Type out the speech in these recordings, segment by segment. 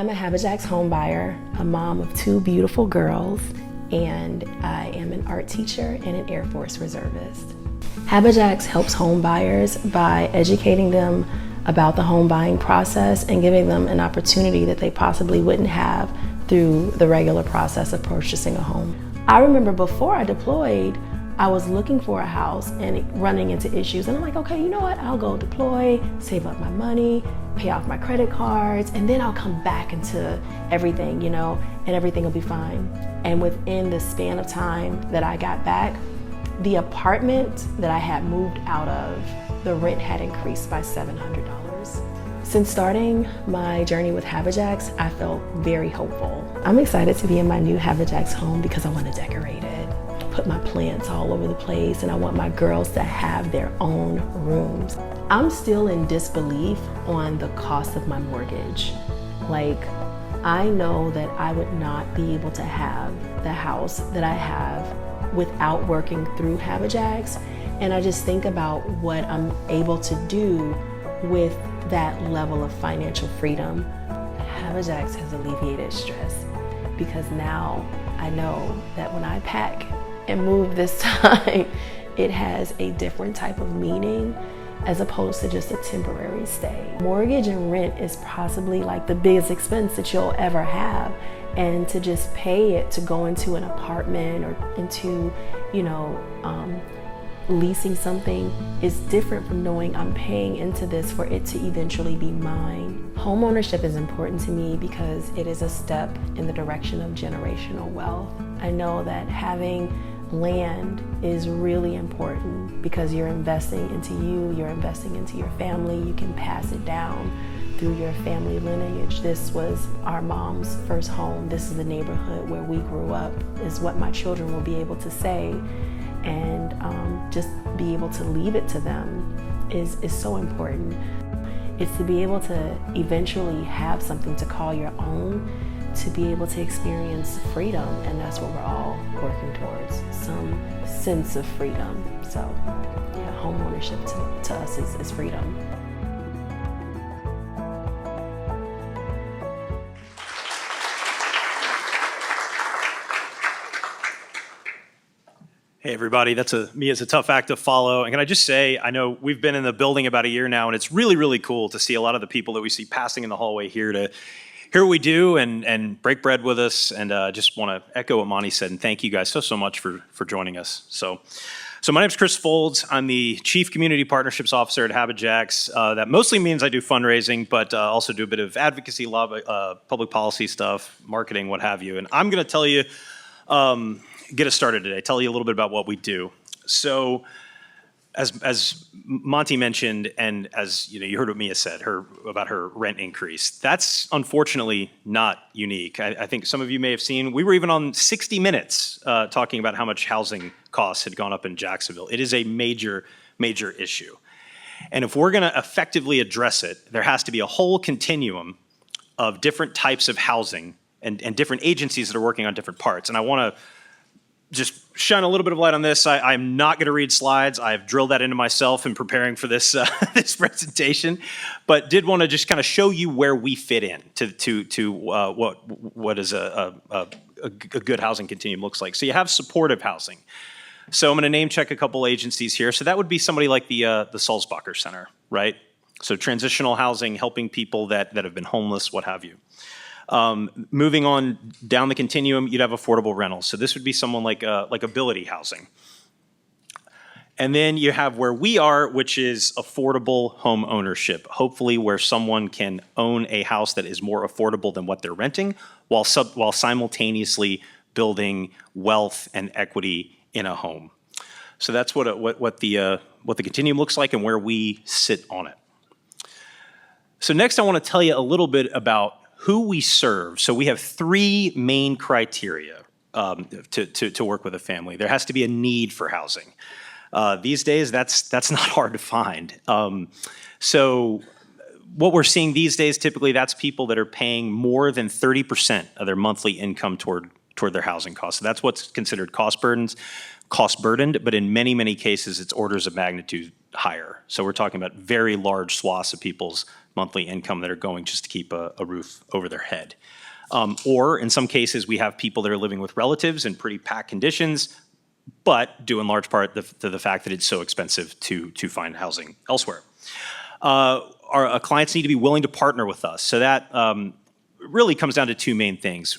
I'm a HabiJax home buyer, a mom of 2 beautiful girls, and I am an art teacher and an Air Force reservist. HabiJax helps home buyers by educating them about the home buying process and giving them an opportunity that they possibly wouldn't have through the regular process of purchasing a home. I remember before I deployed, I was looking for a house and running into issues, and I'm like, okay, you know what? I'll go deploy, save up my money, pay off my credit cards, and then I'll come back into everything, and everything will be fine. And within the span of time that I got back, the apartment that I had moved out of, the rent had increased by $700. Since starting my journey with HabiJax, I felt very hopeful. I'm excited to be in my new HabiJax home because I want to decorate it, put my plants all over the place, and I want my girls to have their own rooms. I'm still in disbelief on the cost of my mortgage. I know that I would not be able to have the house that I have without working through HabiJax, and I just think about what I'm able to do with that level of financial freedom. HabiJax has alleviated stress because now I know that when I pack and move this time, it has a different type of meaning as opposed to just a temporary stay. Mortgage and rent is possibly the biggest expense that you'll ever have, and to just pay it to go into an apartment or into, leasing something is different from knowing I'm paying into this for it to eventually be mine. Homeownership is important to me because it is a step in the direction of generational wealth. I know that having land is really important because you're investing into you, you're investing into your family, you can pass it down through your family lineage. This was our mom's first home, this is the neighborhood where we grew up, is what my children will be able to say, and just be able to leave it to them is so important. It's to be able to eventually have something to call your own, to be able to experience freedom, and that's what we're all working towards, some sense of freedom. So yeah, home ownership to us is freedom. Hey everybody, it's a tough act to follow. And can I just say, I know we've been in the building about a year now, and it's really, really cool to see a lot of the people that we see passing in the hallway here to hear what we do and break bread with us. And just want to echo what Monty said, and thank you guys so much for joining us. So my name's Chris Folds. I'm the Chief Community Partnerships Officer at HabiJax. That mostly means I do fundraising, but also do a bit of advocacy, public policy stuff, marketing, what have you. And I'm going to tell you, get us started today, tell you a little bit about what we do. So as Monty mentioned, and as you heard what Mia said about her rent increase, that's unfortunately not unique. I think some of you may have seen, we were even on 60 Minutes talking about how much housing costs had gone up in Jacksonville. It is a major, major issue. And if we're gonna effectively address it, there has to be a whole continuum of different types of housing and different agencies that are working on different parts. And I wanna just shine a little bit of light on this. I'm not going to read slides. I've drilled that into myself in preparing for this this presentation, but did want to just kind of show you where we fit in to what is a good housing continuum looks like. So you have supportive housing. So I'm going to name check a couple agencies here. So that would be somebody like the Sulzbacher Center, right? So transitional housing, helping people that have been homeless, what have you. Moving on down the continuum, you'd have affordable rentals. So this would be someone like Ability Housing. And then you have where we are, which is affordable home ownership, hopefully where someone can own a house that is more affordable than what they're renting while simultaneously building wealth and equity in a home. So that's what the continuum looks like and where we sit on it. So next I want to tell you a little bit about who we serve. So we have 3 main criteria to work with a family. There has to be a need for housing. These days, that's not hard to find. So what we're seeing these days, typically, that's people that are paying more than 30% of their monthly income toward toward their housing costs. So that's what's considered cost burdened, but in many, many cases, it's orders of magnitude higher. So we're talking about very large swaths of people's monthly income that are going just to keep a roof over their head. Or in some cases, we have people that are living with relatives in pretty packed conditions, but due in large part to the fact that it's so expensive to find housing elsewhere. Our clients need to be willing to partner with us. So that really comes down to two main things.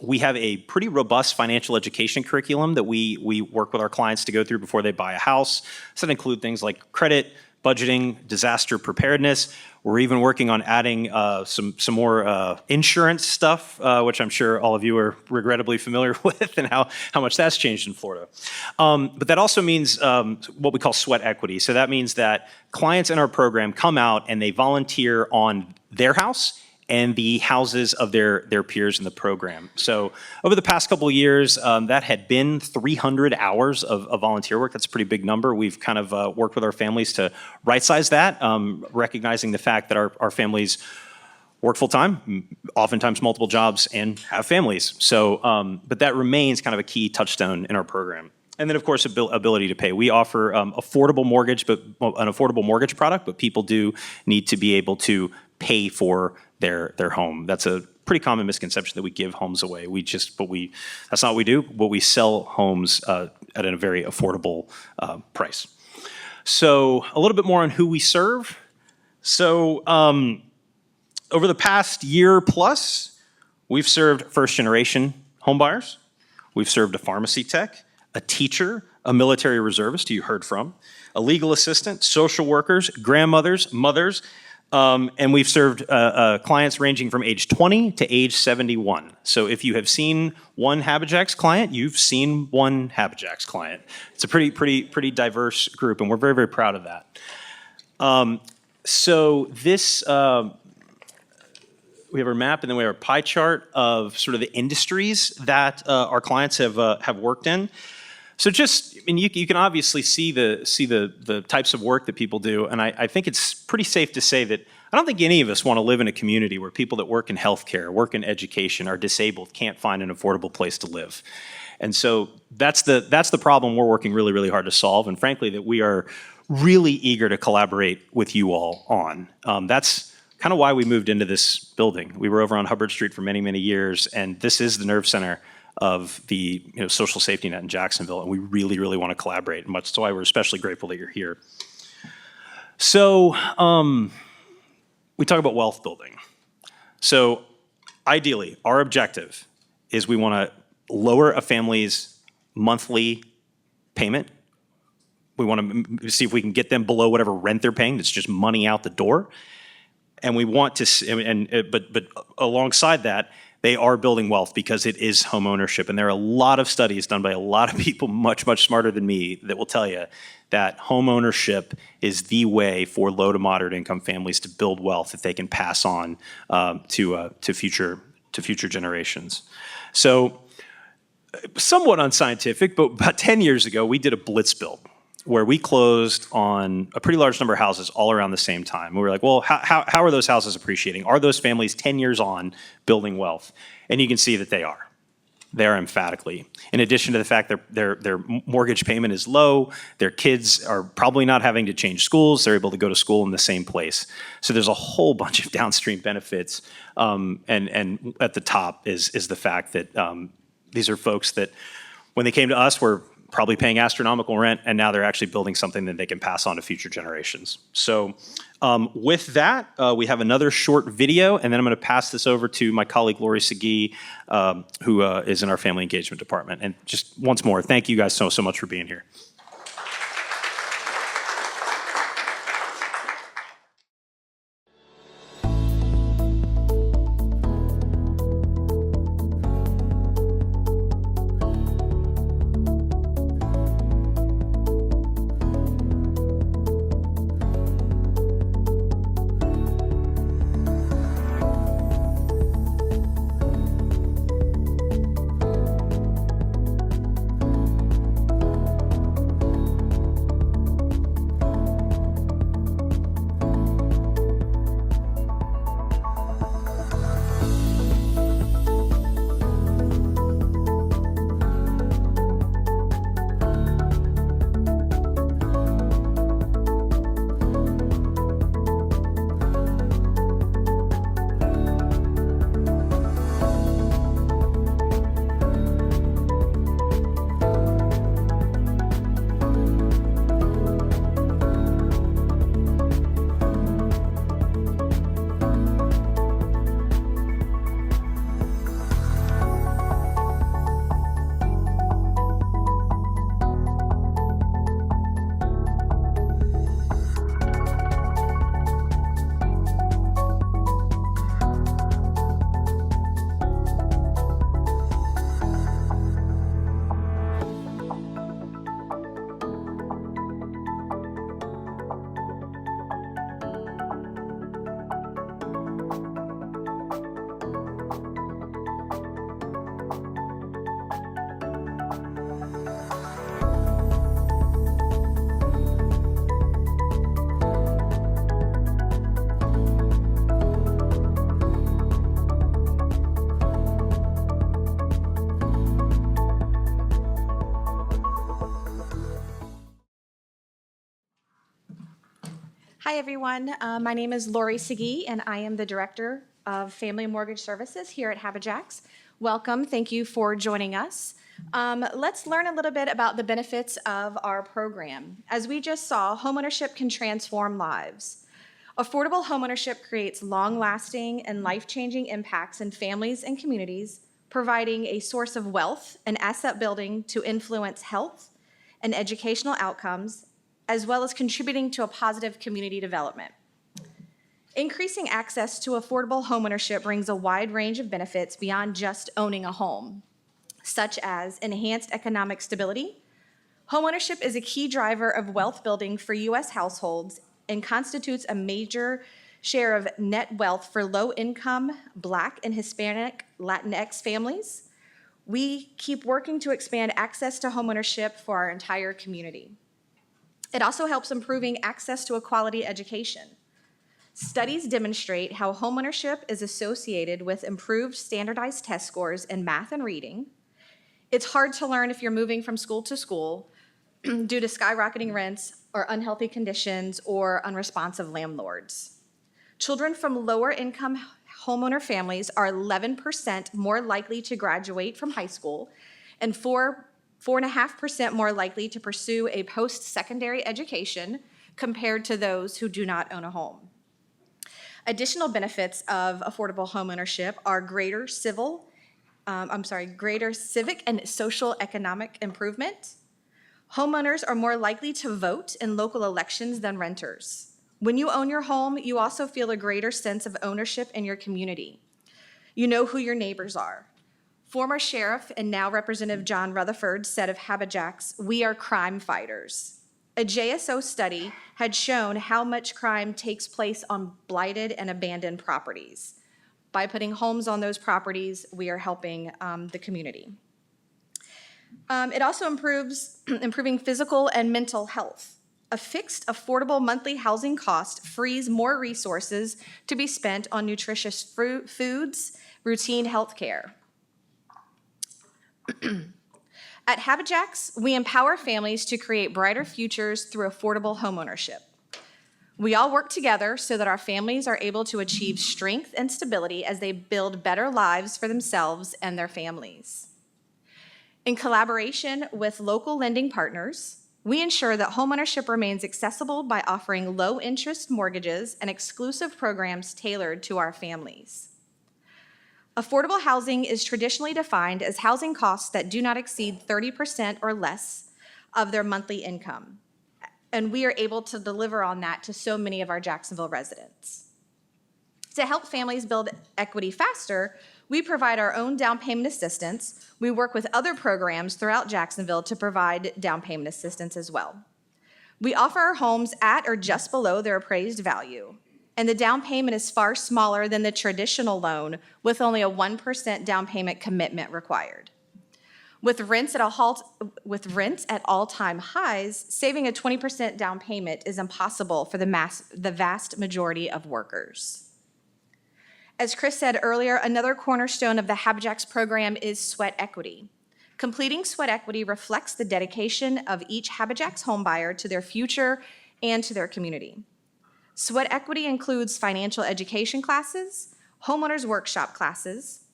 We have a pretty robust financial education curriculum that we work with our clients to go through before they buy a house. So that include things like credit, budgeting, disaster preparedness. We're even working on adding some more insurance stuff, which I'm sure all of you are regrettably familiar with, and how much that's changed in Florida. But that also means what we call sweat equity. So that means that clients in our program come out and they volunteer on their house and the houses of their peers in the program. So over the past couple of years, that had been 300 hours of volunteer work. That's a pretty big number. We've kind of worked with our families to right-size that, recognizing the fact that our families work full-time, oftentimes multiple jobs, and have families. So, but that remains kind of a key touchstone in our program. And then, of course, ability to pay. We offer affordable mortgage, but an affordable mortgage product, but people do need to be able to pay for their home. That's a pretty common misconception that we give homes away. That's not what we do, but we sell homes at a very affordable price. So a little bit more on who we serve. So over the past year plus, we've served first-generation homebuyers. We've served a pharmacy tech, a teacher, a military reservist who you heard from, a legal assistant, social workers, grandmothers, mothers, and we've served clients ranging from age 20 to age 71. So if you have seen one HabiJax client, you've seen one HabiJax client. It's a pretty diverse group, and we're very, very proud of that. So this, we have our map, and then we have a pie chart of sort of the industries that our clients have worked in. So you can obviously see the types of work that people do, and I think it's pretty safe to say that I don't think any of us want to live in a community where people that work in healthcare, work in education, are disabled, can't find an affordable place to live. And so that's the problem we're working really, really hard to solve, and frankly, that we are really eager to collaborate with you all on. That's kind of why we moved into this building. We were over on Hubbard Street for many, many years, and this is the nerve center of the social safety net in Jacksonville, and we really, really want to collaborate, and that's why we're especially grateful that you're here. So we talk about wealth building. So ideally, our objective is we want to lower a family's monthly payment. We want to see if we can get them below whatever rent they're paying. That's just money out the door. And we want to, but alongside that, they are building wealth because it is home ownership. And there are a lot of studies done by a lot of people much, much smarter than me that will tell you that home ownership is the way for low to moderate income families to build wealth that they can pass on to future generations. So somewhat unscientific, but about 10 years ago, we did a blitz build where we closed on a pretty large number of houses all around the same time. We were like, well, how are those houses appreciating? Are those families 10 years on building wealth? And you can see that they are. They are emphatically. In addition to the fact that their mortgage payment is low, their kids are probably not having to change schools. They're able to go to school in the same place. So there's a whole bunch of downstream benefits. And at the top is the fact that these are folks that, when they came to us, were probably paying astronomical rent, and now they're actually building something that they can pass on to future generations. So with that, we have another short video, and then I'm going to pass this over to my colleague, Lori Segui, who is in our family engagement department. And just once more, thank you guys so much for being here. Hi, everyone. My name is Lori Segee, and I am the Director of Family Mortgage Services here at HabiJax. Welcome. Thank you for joining us. Let's learn a little bit about the benefits of our program. As we just saw, homeownership can transform lives. Affordable homeownership creates long-lasting and life-changing impacts in families and communities, providing a source of wealth and asset building to influence health and educational outcomes, as well as contributing to a positive community development. Increasing access to affordable homeownership brings a wide range of benefits beyond just owning a home, such as enhanced economic stability. Homeownership is a key driver of wealth building for U.S. households and constitutes a major share of net wealth for low-income Black and Hispanic Latinx families. We keep working to expand access to homeownership for our entire community. It also helps improving access to a quality education. Studies demonstrate how homeownership is associated with improved standardized test scores in math and reading. It's hard to learn if you're moving from school to school due to skyrocketing rents or unhealthy conditions or unresponsive landlords. Children from lower income homeowner families are 11% more likely to graduate from high school and 4.5% more likely to pursue a post-secondary education compared to those who do not own a home. Additional benefits of affordable homeownership are greater civic and social economic improvement. Homeowners are more likely to vote in local elections than renters. When you own your home, you also feel a greater sense of ownership in your community. You know who your neighbors are. Former Sheriff and now Representative John Rutherford said of HabiJax, "We are crime fighters." A JSO study had shown how much crime takes place on blighted and abandoned properties. By putting homes on those properties, we are helping the community. It also improves improving physical and mental health. A fixed, affordable monthly housing cost frees more resources to be spent on nutritious foods, routine health care. At HabiJax, we empower families to create brighter futures through affordable homeownership. We all work together so that our families are able to achieve strength and stability as they build better lives for themselves and their families. In collaboration with local lending partners, we ensure that homeownership remains accessible by offering low-interest mortgages and exclusive programs tailored to our families. Affordable housing is traditionally defined as housing costs that do not exceed 30% or less of their monthly income. And we are able to deliver on that to so many of our Jacksonville residents. To help families build equity faster, we provide our own down payment assistance. We work with other programs throughout Jacksonville to provide down payment assistance as well. We offer our homes at or just below their appraised value. And the down payment is far smaller than the traditional loan, with only a 1% down payment commitment required. With rents at all-time highs, saving a 20% down payment is impossible for the vast majority of workers. As Chris said earlier, another cornerstone of the HabiJax program is sweat equity. Completing sweat equity reflects the dedication of each HabiJax homebuyer to their future and to their community. Sweat equity includes financial education classes, homeowners workshop classes,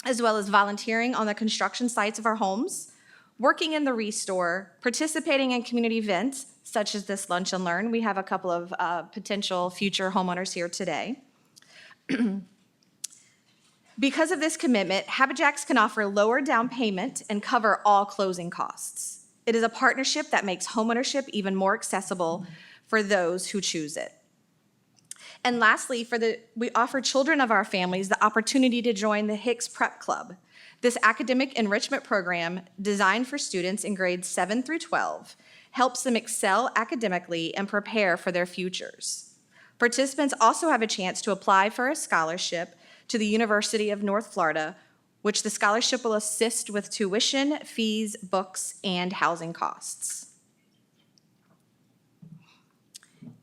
as well as volunteering on the construction sites of our homes, working in the restore, participating in community events such as this Lunch and Learn. We have a couple of potential future homeowners here today. Because of this commitment, HabiJax can offer lower down payment and cover all closing costs. It is a partnership that makes homeownership even more accessible for those who choose it. And lastly, we offer children of our families the opportunity to join the Hicks Prep Club. This academic enrichment program, designed for students in grades 7 through 12, helps them excel academically and prepare for their futures. Participants also have a chance to apply for a scholarship to the University of North Florida, which the scholarship will assist with tuition, fees, books, and housing costs.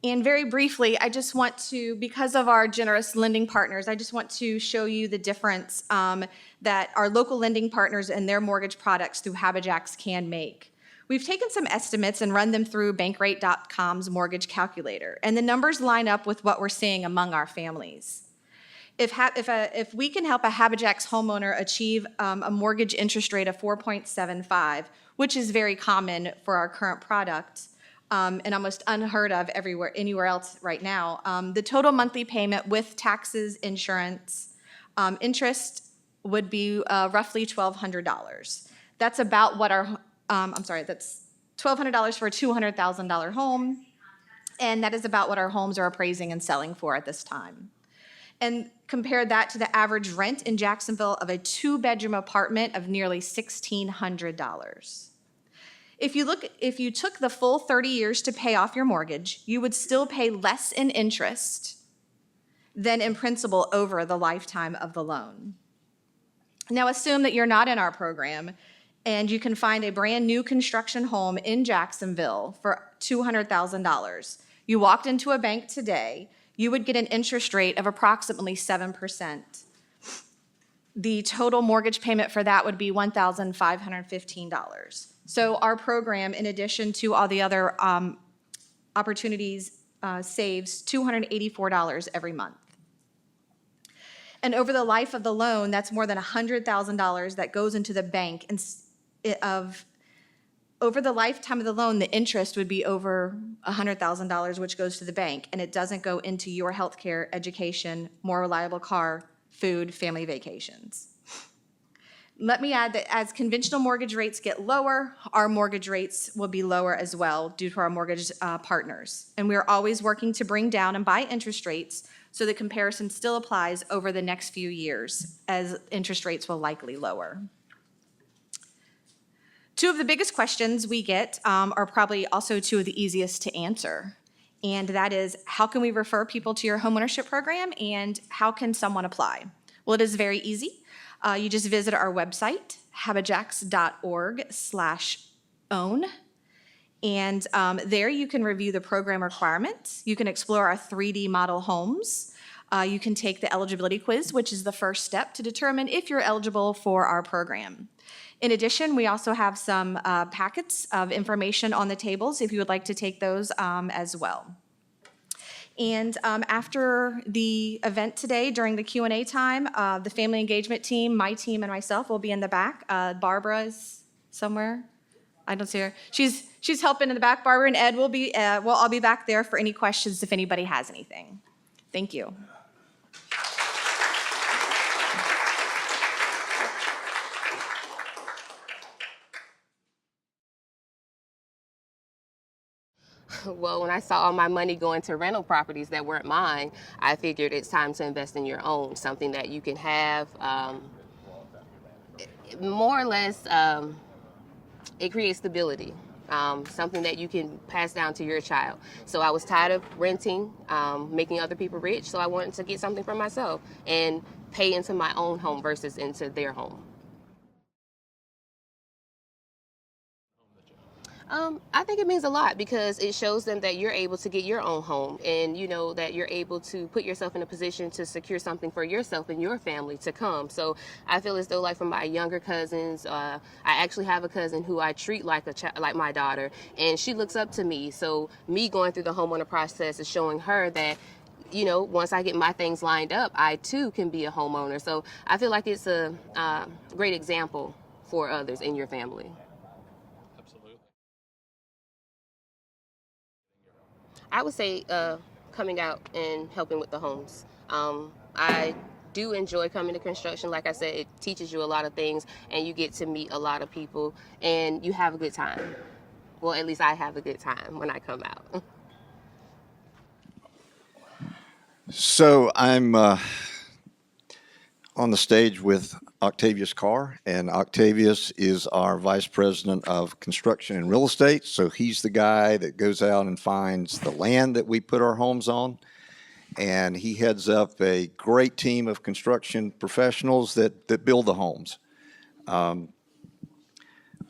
And very briefly, I just want to, because of our generous lending partners, I just want to show you the difference that our local lending partners and their mortgage products through HabiJax can make. We've taken some estimates and run them through Bankrate.com's mortgage calculator, and the numbers line up with what we're seeing among our families. If we can help a HabiJax homeowner achieve a mortgage interest rate of 4.75, which is very common for our current product, and almost unheard of anywhere else right now, the total monthly payment with taxes, insurance, interest would be roughly $1,200. That's about what that's $1,200 for a $200,000 home, and that is about what our homes are appraising and selling for at this time. And compare that to the average rent in Jacksonville of a 2-bedroom apartment of nearly $1,600. If you took the full 30 years to pay off your mortgage, you would still pay less in interest than in principal over the lifetime of the loan. Now assume that you're not in our program and you can find a brand new construction home in Jacksonville for $200,000. You walked into a bank today, you would get an interest rate of approximately 7%. The total mortgage payment for that would be $1,515. So our program, in addition to all the other opportunities, saves $284 every month. And over the life of the loan, that's more than $100,000 that goes into the bank. Over the lifetime of the loan, the interest would be over $100,000, which goes to the bank, and it doesn't go into your healthcare, education, more reliable car, food, family vacations. Let me add that as conventional mortgage rates get lower, our mortgage rates will be lower as well due to our mortgage partners. And we are always working to bring down and buy interest rates so the comparison still applies over the next few years as interest rates will likely lower. Two of the biggest questions we get are probably also two of the easiest to answer. And that is, how can we refer people to your homeownership program and how can someone apply? Well, it is very easy. You just visit our website, habijax.org/own. And there you can review the program requirements. You can explore our 3D model homes. You can take the eligibility quiz, which is the first step to determine if you're eligible for our program. In addition, we also have some packets of information on the tables if you would like to take those as well. And after the event today, during the Q&A time, the family engagement team, my team, and myself will be in the back. Barbara is somewhere. I don't see her. She's helping in the back. Barbara and Ed will be. We'll all be back there for any questions if anybody has anything. Thank you. Well, when I saw all my money going to rental properties that weren't mine, I figured it's time to invest in your own, something that you can have more or less. It creates stability, something that you can pass down to your child. So I was tired of renting, making other people rich, so I wanted to get something for myself and pay into my own home versus into their home. I think it means a lot because it shows them that you're able to get your own home and you know that you're able to put yourself in a position to secure something for yourself and your family to come. So I feel as though, like, for my younger cousins, I actually have a cousin who I treat like like my daughter, and she looks up to me. So me going through the homeowner process is showing her that, you know, once I get my things lined up, I too can be a homeowner. So I feel like it's a great example for others in your family. I would say coming out and helping with the homes. I do enjoy coming to construction. Like I said, it teaches you a lot of things and you get to meet a lot of people and you have a good time. Well, at least I have a good time when I come out. So I'm on the stage with Octavius Carr, and Octavius is our Vice President of Construction and Real Estate. So he's the guy that goes out and finds the land that we put our homes on, and he heads up a great team of construction professionals that build the homes.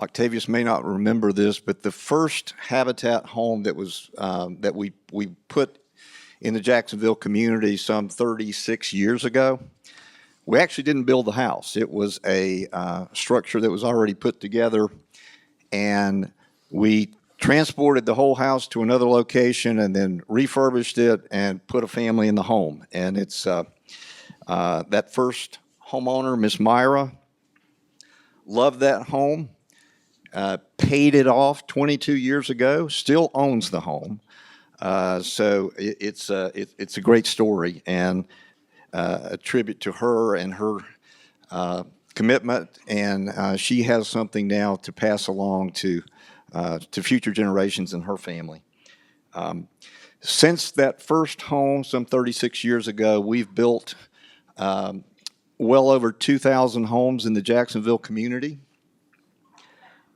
Octavius may not remember this, but the first Habitat home that was that we put in the Jacksonville community some 36 years ago, we actually didn't build the house. It was a structure that was already put together, and We transported the whole house to another location and then refurbished it and put a family in the home. And it's that first homeowner, Miss Myra, loved that home, paid it off 22 years ago, still owns the home. So it's a great story and a tribute to her and her commitment. And she has something now to pass along to future generations in her family. Since that first home, some 36 years ago, we've built well over 2,000 homes in the Jacksonville community.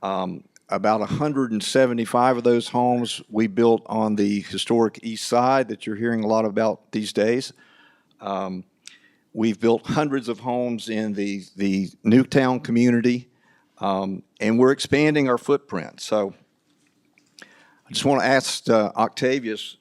About 175 of those homes we built on the historic east side that you're hearing a lot about these days. We've built hundreds of homes in the Newtown community, and we're expanding our footprint. So I just want to ask Octavius,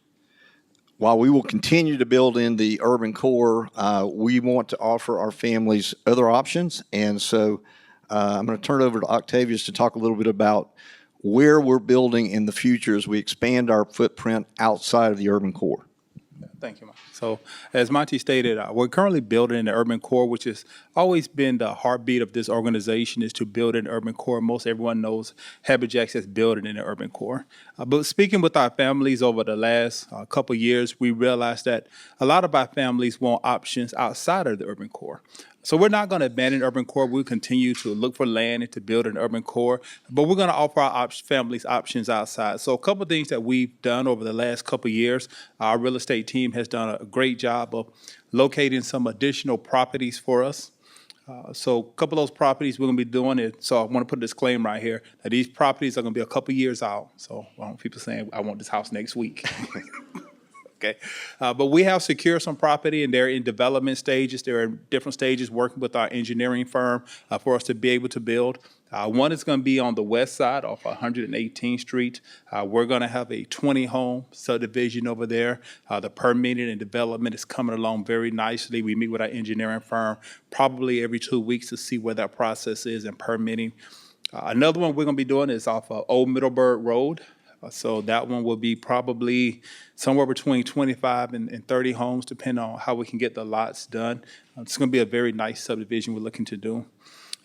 while we will continue to build in the urban core, we want to offer our families other options. And so I'm going to turn it over to Octavius to talk a little bit about where we're building in the future as we expand our footprint outside of the urban core. Thank you, Mike. So as Monty stated, we're currently building in the urban core, which has always been the heartbeat of this organization, is to build an urban core. Most everyone knows HabiJax has built it in the urban core. But speaking with our families over the last couple of years, we realized that a lot of our families want options outside of the urban core. So we're not going to abandon urban core. We'll continue to look for land and to build an urban core, but we're going to offer our families options outside. So a couple of things that we've done over the last couple of years, our real estate team has done a great job of locating some additional properties for us. So a couple of those properties we're going to be doing it. So I want to put a disclaimer right here that these properties are going to be a couple of years out. So I don't want people saying, I want this house next week. Okay, but we have secured some property and they're in development stages. They're in different stages working with our engineering firm for us to be able to build. One is going to be on the west side off 118th Street. We're going to have a 20-home subdivision over there. The permitting and development is coming along very nicely. We meet with our engineering firm probably every 2 weeks to see where that process is in permitting. Another one we're going to be doing is off of Old Middleburg Road. So that one will be probably somewhere between 25 and 30 homes, depending on how we can get the lots done. It's going to be a very nice subdivision we're looking to do.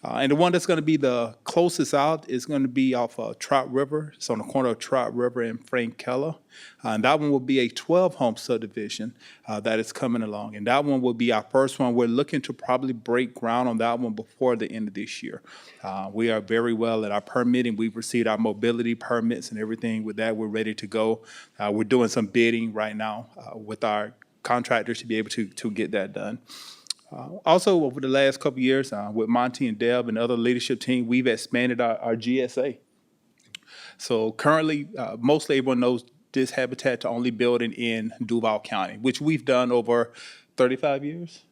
And the one that's going to be the closest out is going to be off of Trout River. It's on the corner of Trout River and Frank Keller. And that one will be a 12-home subdivision that is coming along. And that one will be our first one. We're looking to probably break ground on that one before the end of this year. We are very well at our permitting. We've received our mobility permits and everything with that. We're ready to go. We're doing some bidding right now with our contractors to be able to get that done. Also, over the last couple of years, with Monty and Deb and other leadership team, we've expanded our GSA. So currently, mostly everyone knows this habitat to only building in Duval County, which we've done over 35 years.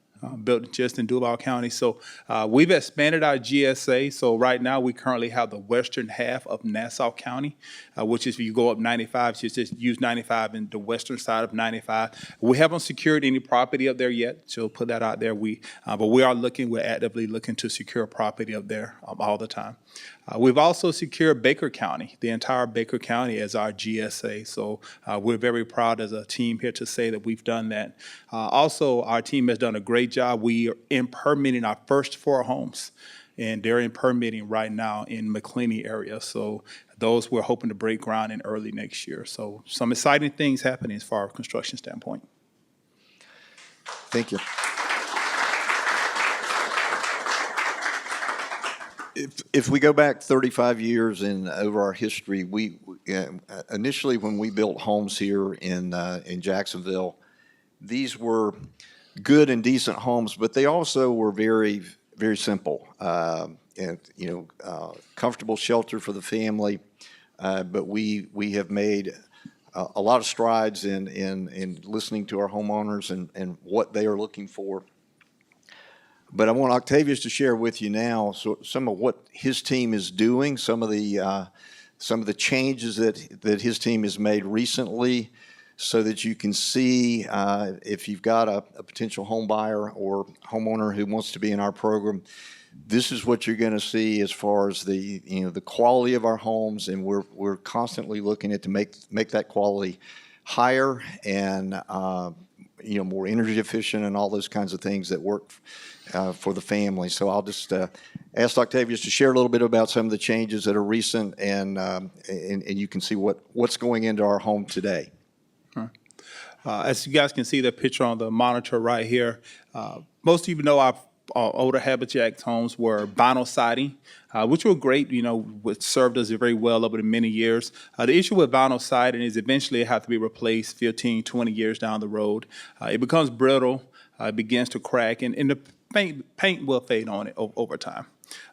Built just in Duval County. So we've expanded our GSA. So right now we currently have the western half of Nassau County, which is if you go up 95, so just use 95 in the western side of 95. We haven't secured any property up there yet, so put that out there. But we are we're actively looking to secure property up there all the time. We've also secured Baker County, the entire Baker County as our GSA. So we're very proud as a team here to say that we've done that. Also, our team has done a great job. We are in permitting our first 4 homes, and they're in permitting right now in McCleany area. So those we're hoping to break ground in early next year. So some exciting things happening as far as construction standpoint. Thank you. If we go back 35 years in over our history, we initially when we built homes here in Jacksonville, these were good and decent homes, but they also were very, very simple and comfortable shelter for the family. But we have made a lot of strides in listening to our homeowners and what they are looking for. But I want Octavius to share with you now some of what his team is doing, some of the changes that his team has made recently, so that you can see if you've got a potential home buyer or homeowner who wants to be in our program, this is what you're going to see as far as the, the quality of our homes, and we're constantly looking at to make that quality higher and more energy efficient and all those kinds of things that work for the family. So I'll just ask Octavius to share a little bit about some of the changes that are recent, and you can see what's going into our home today. As you guys can see the picture on the monitor right here, most of you know our older HabiJax homes were vinyl siding, which were great, which served us very well over the many years. The issue with vinyl siding is eventually it has to be replaced 15, 20 years down the road. It becomes brittle, it begins to crack, and the paint will fade on it over time.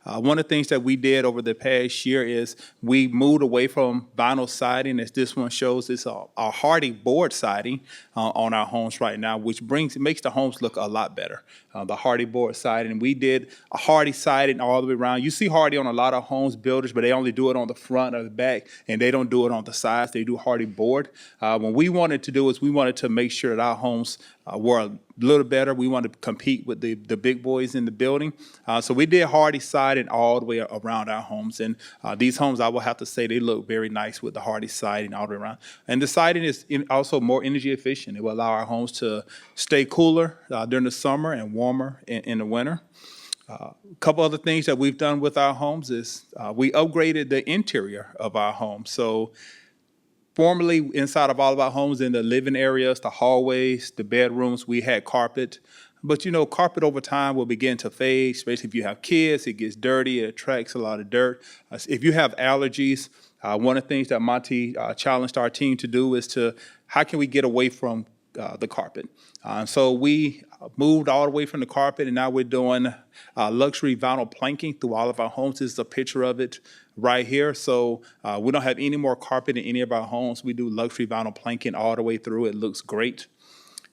One of the things that we did over the past year is we moved away from vinyl siding, as this one shows. It's a hardy board siding on our homes right now, which makes the homes look a lot better. The hardy board siding, we did a hardy siding all the way around. You see hardy on a lot of homes builders, but they only do it on the front or the back, and they don't do it on the sides. They do hardy board. What we wanted to do is we wanted to make sure that our homes were a little better. We wanted to compete with the big boys in the building. So we did hardy siding all the way around our homes. And these homes, I will have to say, they look very nice with the hardy siding all the way around. And the siding is also more energy efficient. It will allow our homes to stay cooler during the summer and warmer in the winter. A couple other things that we've done with our homes is we upgraded the interior of our home. So formerly, inside of all of our homes, in the living areas, the hallways, the bedrooms, we had carpet. But carpet over time will begin to fade, especially if you have kids. It gets dirty. It attracts a lot of dirt. If you have allergies, one of the things that Monty challenged our team to do is how can we get away from the carpet? So we moved all the way from the carpet, and now we're doing luxury vinyl planking through all of our homes. This is a picture of it right here. So we don't have any more carpet in any of our homes. We do luxury vinyl planking all the way through. It looks great.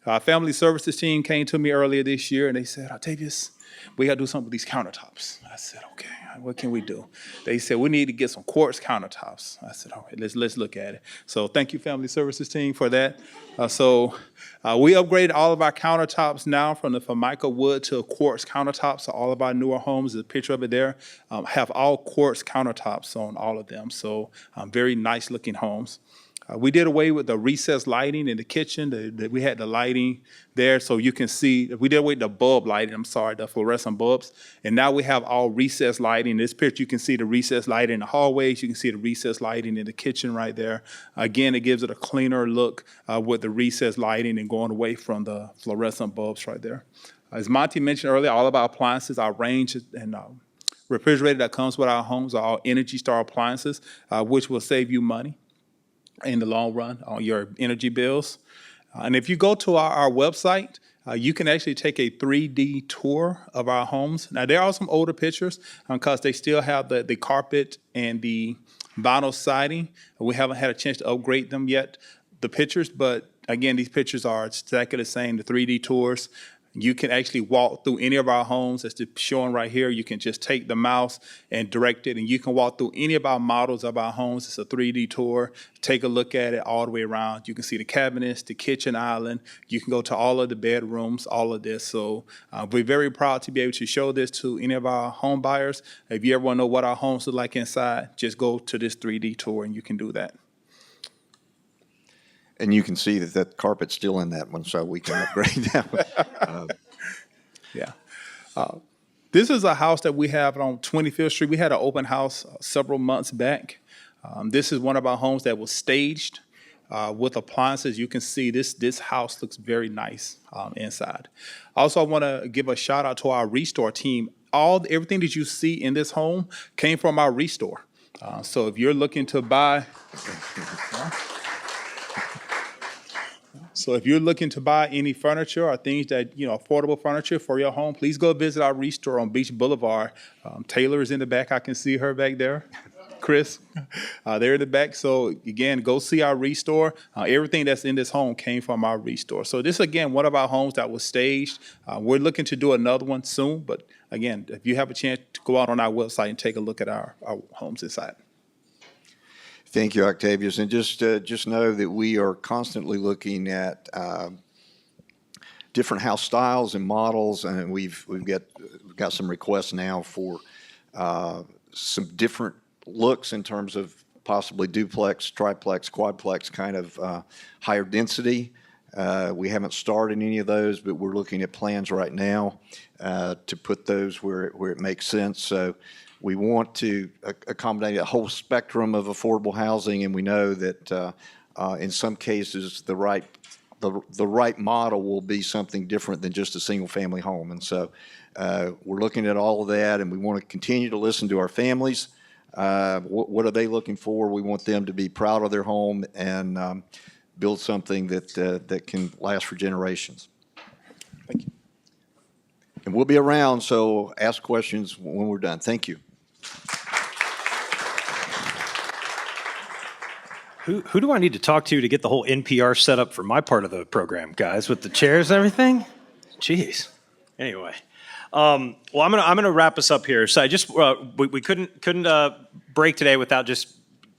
Our family services team came to me earlier this year, and they said, Octavius, we got to do something with these countertops. I said, okay, what can we do? They said, we need to get some quartz countertops. I said, all right, let's look at it. So thank you, family services team, for that. We upgraded all of our countertops now from the Formica wood to quartz countertops. So all of our newer homes, the picture of it there, have all quartz countertops on all of them. So very nice looking homes. We did away with the recessed lighting in the kitchen. We had the lighting there, so you can see. We did away with the bulb lighting, the fluorescent bulbs. And now we have all recessed lighting. In this picture, you can see the recessed lighting in the hallways. You can see the recessed lighting in the kitchen right there. Again, it gives it a cleaner look with the recessed lighting and going away from the fluorescent bulbs right there. As Monty mentioned earlier, all of our appliances, our range and refrigerator that comes with our homes are all Energy Star appliances, which will save you money in the long run on your energy bills. And if you go to our website, you can actually take a 3D tour of our homes. Now, there are some older pictures because they still have the carpet and the vinyl siding. We haven't had a chance to upgrade them yet, the pictures, but again, these pictures are exactly the same, the 3D tours. You can actually walk through any of our homes, as shown right here. You can just take the mouse and direct it, and you can walk through any of our models of our homes. It's a 3D tour. Take a look at it all the way around. You can see the cabinets, the kitchen island. You can go to all of the bedrooms, all of this. So we're very proud to be able to show this to any of our home buyers. If you ever want to know what our homes look like inside, just go to this 3D tour, and you can do that. And you can see that carpet's still in that one, so we can upgrade that one. Yeah. This is a house that we have on 25th Street. We had an open house several months back. This is one of our homes that was staged with appliances. You can see this house looks very nice inside. Also, I want to give a shout out to our restore team. Everything that you see in this home came from our restore. So if you're looking to buy... So if you're looking to buy any furniture or things that, affordable furniture for your home, please go visit our restore on Beach Boulevard. Taylor is in the back. I can see her back there. Chris, they're in the back. So again, go see our restore. Everything that's in this home came from our restore. So this, again, one of our homes that was staged. We're looking to do another one soon. But again, if you have a chance to go out on our website and take a look at our homes inside. Thank you, Octavius. And just know that we are constantly looking at different house styles and models, and we've got some requests now for some different looks in terms of possibly duplex, triplex, quadplex kind of higher density. We haven't started any of those, but we're looking at plans right now to put those where it makes sense. So we want to accommodate a whole spectrum of affordable housing, and we know that in some cases the right model will be something different than just a single-family home. And so we're looking at all of that, and we want to continue to listen to our families. What are they looking for? We want them to be proud of their home and build something that can last for generations. Thank you. And we'll be around, so ask questions when we're done. Thank you. Who do I need to talk to get the whole NPR set up for my part of the program, guys, with the chairs and everything? Jeez. Anyway, well, I'm gonna wrap us up here. So I just we couldn't break today without just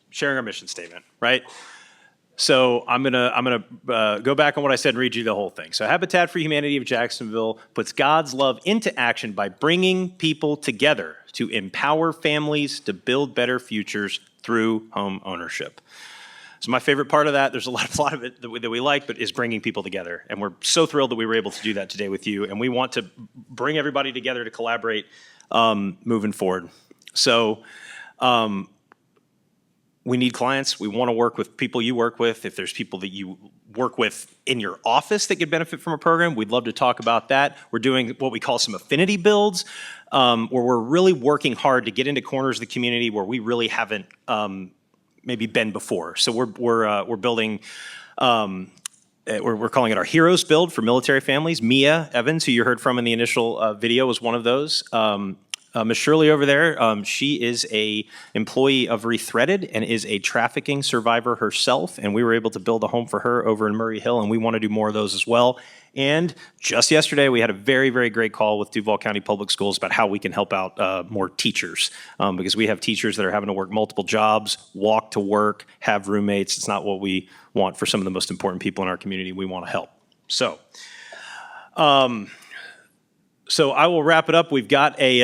sharing our mission statement, right? So I'm gonna go back on what I said and read you the whole thing. So Habitat for Humanity of Jacksonville puts God's love into action by bringing people together to empower families to build better futures through home ownership. So my favorite part of that, there's a lot of it that we like, but is bringing people together. And we're so thrilled that we were able to do that today with you. And we want to bring everybody together to collaborate moving forward. So we need clients. We want to work with people you work with. If there's people that you work with in your office that could benefit from a program, we'd love to talk about that. We're doing what we call some affinity builds, where we're really working hard to get into corners of the community where we really haven't maybe been before. So we're building, we're calling it our Heroes Build for military families. Mia Evans, who you heard from in the initial video, was one of those. Ms. Shirley over there, she is a employee of Rethreaded and is a trafficking survivor herself, and we were able to build a home for her over in Murray Hill, and we want to do more of those as well. And just yesterday, we had a very, very great call with Duval County Public Schools about how we can help out more teachers, because we have teachers that are having to work multiple jobs, walk to work, have roommates. It's not what we want for some of the most important people in our community. We want to help. So I will wrap it up. We've got a,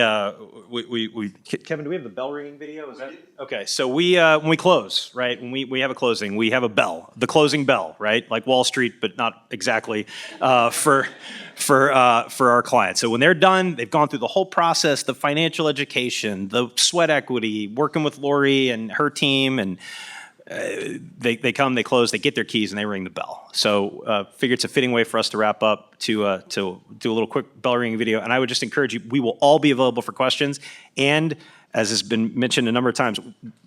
Kevin, do we have the bell ringing video? Is that okay? So when we close, right? When we have a closing, we have a bell, the closing bell, right? Like Wall Street, but not exactly for our clients. So when they're done, they've gone through the whole process, the financial education, the sweat equity, working with Lori and her team, and they come, they close, they get their keys, and they ring the bell. So figure it's a fitting way for us to wrap up to do a little quick bell ringing video. And I would just encourage you, we will all be available for questions. And as has been mentioned a number of times,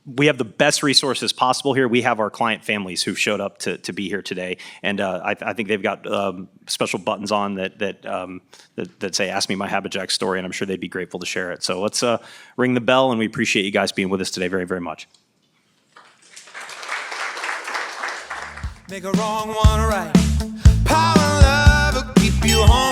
we have the best resources possible here. We have our client families who've showed up to be here today. And I think they've got special buttons on that say, ask me my HabiJax story, and I'm sure they'd be grateful to share it. So let's ring the bell, and we appreciate you guys being with us today very, very much. Make a wrong one right. Power and love will keep you home.